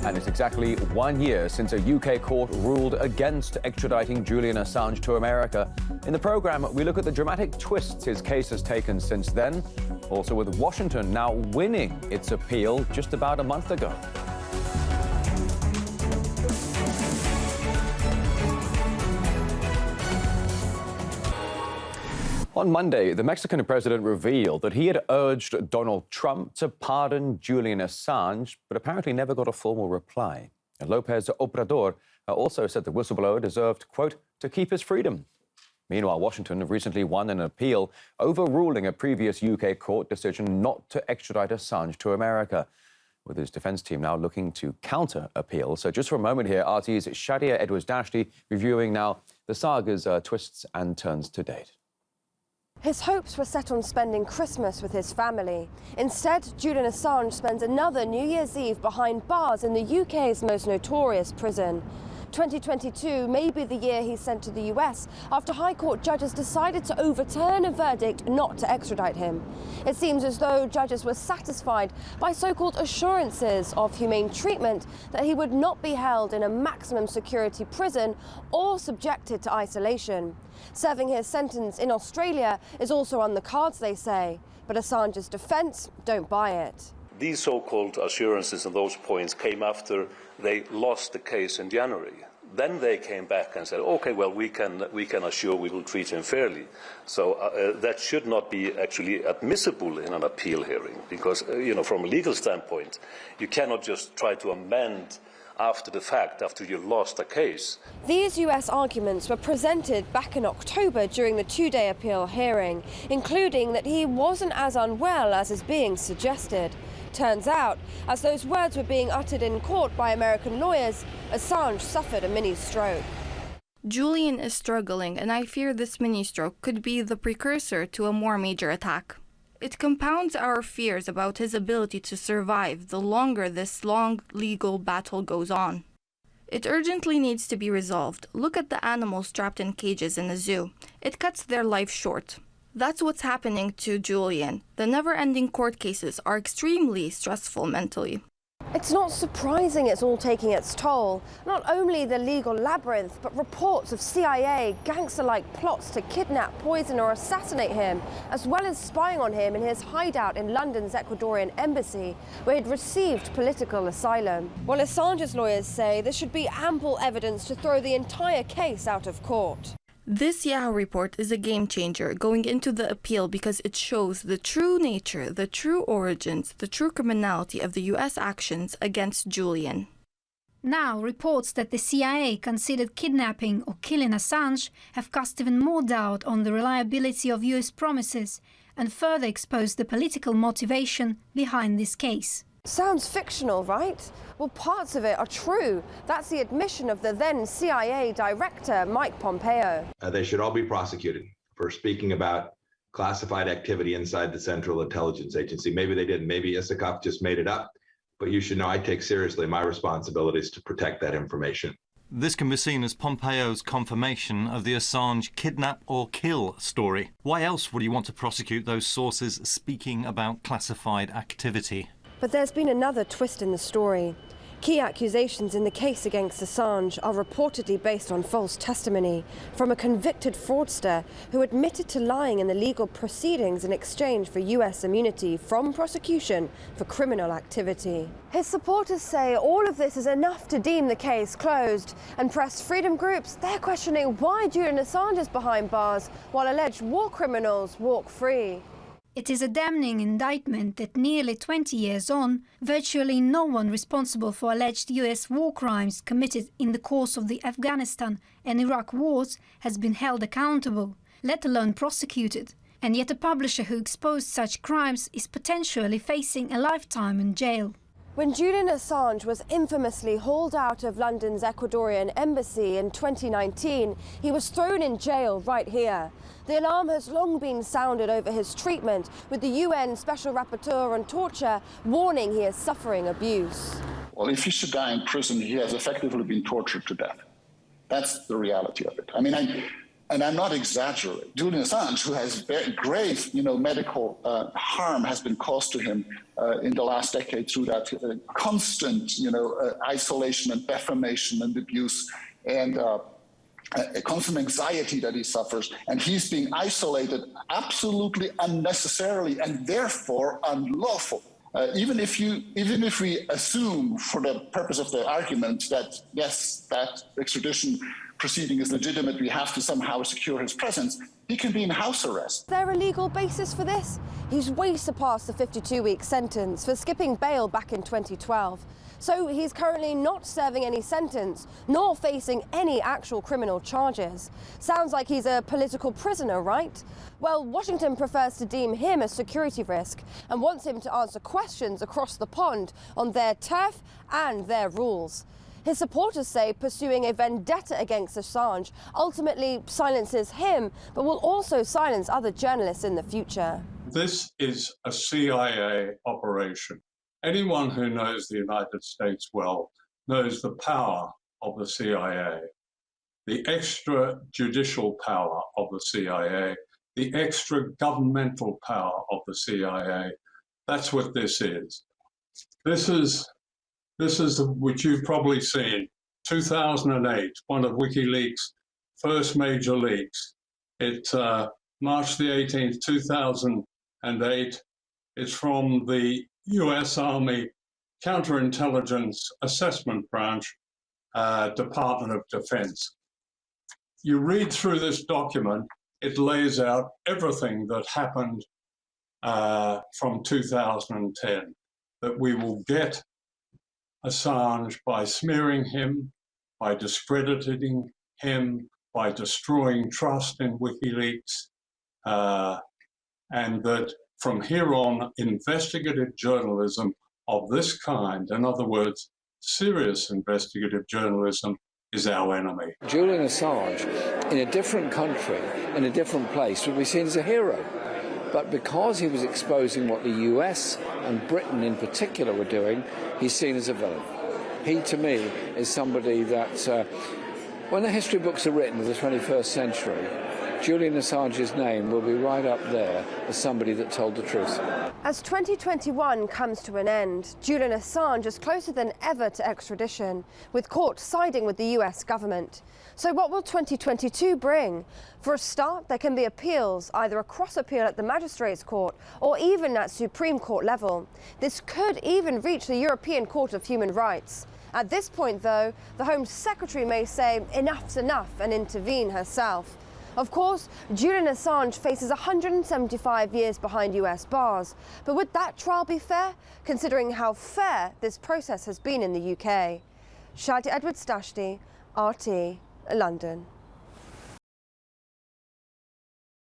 And it's exactly 1 year since a UK court ruled against extraditing Julian Assange to America. In the programme, we look at the dramatic twists his case has taken since then, also with Washington now winning its appeal just about a month ago. On Monday, the Mexican president revealed that he had urged Donald Trump to pardon Julian Assange, but apparently never got a formal reply. And Lopez Obrador also said the whistleblower deserved, quote, to keep his freedom. Meanwhile, Washington recently won an appeal overruling a previous UK court decision not to extradite Assange to America, with his defence team now looking to counter appeal. So just for a moment here, RT's Shadia Edwards-Dashty reviewing now the saga's twists and turns to date. His hopes were set on spending Christmas with his family. Instead, Julian Assange spends another New Year's Eve behind bars in the UK's most notorious prison. 2022 may be the year he's sent to the US after High Court judges decided to overturn a verdict not to extradite him. It seems as though judges were satisfied by so-called assurances of humane treatment, that he would not be held in a maximum security prison or subjected to isolation. Serving his sentence in Australia is also on the cards, they say, but Assange's defence don't buy it. These so-called assurances and those points came after they lost the case in January. Then they came back and said, OK, well, we can assure we will treat him fairly. So that should not be actually admissible in an appeal hearing, because, from a legal standpoint, you cannot just try to amend after the fact, after you lost a case. These US arguments were presented back in October during the two-day appeal hearing, including that he wasn't as unwell as is being suggested. Turns out, as those words were being uttered in court by American lawyers, Assange suffered a mini-stroke. Julian is struggling, and I fear this mini-stroke could be the precursor to a more major attack. It compounds our fears about his ability to survive the longer this long legal battle goes on. It urgently needs to be resolved. Look at the animals trapped in cages in a zoo. It cuts their life short. That's what's happening to Julian. The never-ending court cases are extremely stressful mentally. It's not surprising it's all taking its toll. Not only the legal labyrinth, but reports of CIA gangster-like plots to kidnap, poison or assassinate him, as well as spying on him in his hideout in London's Ecuadorian embassy, where he'd received political asylum. While Assange's lawyers say there should be ample evidence to throw the entire case out of court. This Yahoo report is a game changer going into the appeal because it shows the true nature, the true origins, the true criminality of the US actions against Julian. Now, reports that the CIA considered kidnapping or killing Assange have cast even more doubt on the reliability of US promises and further exposed the political motivation behind this case. Sounds fictional, right? Well, parts of it are true. That's the admission of the then CIA director, Mike Pompeo. They should all be prosecuted for speaking about classified activity inside the Central Intelligence Agency. Maybe they didn't. Maybe Isikoff just made it up. But you should know I take seriously my responsibilities to protect that information. This can be seen as Pompeo's confirmation of the Assange kidnap or kill story. Why else would he want to prosecute those sources speaking about classified activity? But there's been another twist in the story. Key accusations in the case against Assange are reportedly based on false testimony from a convicted fraudster who admitted to lying in the legal proceedings in exchange for US immunity from prosecution for criminal activity. His supporters say all of this is enough to deem the case closed, and press freedom groups, they're questioning why Julian Assange is behind bars while alleged war criminals walk free. It is a damning indictment that nearly 20 years on, virtually no one responsible for alleged US war crimes committed in the course of the Afghanistan and Iraq wars has been held accountable, let alone prosecuted. And yet a publisher who exposed such crimes is potentially facing a lifetime in jail. When Julian Assange was infamously hauled out of London's Ecuadorian embassy in 2019, he was thrown in jail right here. The alarm has long been sounded over his treatment, with the UN Special Rapporteur on Torture warning he is suffering abuse. Well, if he should die in prison, he has effectively been tortured to death. That's the reality of it. I mean, and I'm not exaggerating, Julian Assange, who has very grave, medical harm has been caused to him in the last decade through that constant, isolation and defamation and abuse and a constant anxiety that he suffers, and he's being isolated absolutely unnecessarily and therefore unlawful. Even if we assume, for the purpose of the argument, that yes, that extradition proceeding is legitimate, we have to somehow secure his presence, he can be in house arrest. Is there a legal basis for this? He's way surpassed the 52-week sentence for skipping bail back in 2012. So he's currently not serving any sentence, nor facing any actual criminal charges. Sounds like he's a political prisoner, right? Well, Washington prefers to deem him a security risk and wants him to answer questions across the pond on their turf and their rules. His supporters say pursuing a vendetta against Assange ultimately silences him, but will also silence other journalists in the future. This is a CIA operation. Anyone who knows the United States well knows the power of the CIA, the extrajudicial power of the CIA, the extra governmental power of the CIA. That's what this is. This is which you've probably seen, 2008, one of WikiLeaks' first major leaks. It's March the 18th, 2008. It's from the US Army Counterintelligence Assessment Branch, Department of Defense. You read through this document, it lays out everything that happened from 2010, that we will get Assange by smearing him, by discrediting him, by destroying trust in WikiLeaks, and that from here on, investigative journalism of this kind, in other words, serious investigative journalism, is our enemy. Julian Assange, in a different country, in a different place, would be seen as a hero. But because he was exposing what the US and Britain in particular were doing, he's seen as a villain. He, to me, is somebody that, when the history books are written of the 21st century, Julian Assange's name will be right up there as somebody that told the truth. As 2021 comes to an end, Julian Assange is closer than ever to extradition, with courts siding with the US government. So what will 2022 bring? For a start, there can be appeals, either a cross-appeal at the Magistrates' Court or even at Supreme Court level. This could even reach the European Court of Human Rights. At this point, though, the Home Secretary may say enough's enough and intervene herself. Of course, Julian Assange faces 175 years behind US bars. But would that trial be fair, considering how fair this process has been in the UK? Shadia Edwards-Dashti, RT, London.